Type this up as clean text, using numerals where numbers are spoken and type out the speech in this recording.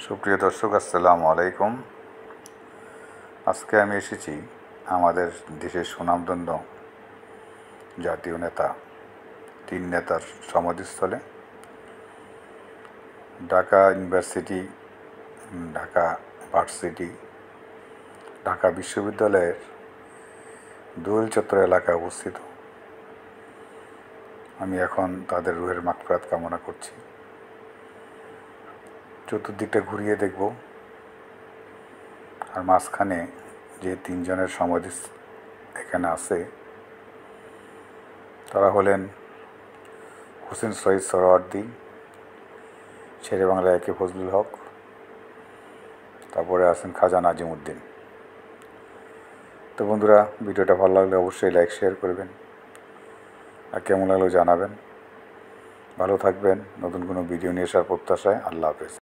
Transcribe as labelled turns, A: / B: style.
A: সুপ্রিয় দর্শক, আসসালামু আলাইকুম। আজকে আমি এসেছি আমাদের দেশের সুনামধন্য জাতীয় নেতা 3 নেতার সমাধিস্থলে, ঢাকা ইউনিভার্সিটি, ঢাকা ভার্সিটি, ঢাকা বিশ্ববিদ্যালয়ের দোয়েল চত্বর এলাকায় অবস্থিত। আমি এখন তাদের রুহের মাগফিরাত কামনা করছি। চতুর্দিকটা ঘুরিয়ে দেখব, আর মাঝখানে যে 3 জনের সমাধি এখানে আছে তারা হলেন হোসেন শহীদ সোহরাওয়ার্দী, শেরে বাংলা একে ফজলুল হক, তারপরে আছেন খাজা নাজিমউদ্দিন। তো বন্ধুরা, ভিডিওটা ভালো লাগলে অবশ্যই লাইক শেয়ার করবেন, আর কেমন লাগলো জানাবেন। ভালো থাকবেন। নতুন কোনো ভিডিও নিয়ে আসার প্রত্যাশায়। আল্লাহ হাফেজ।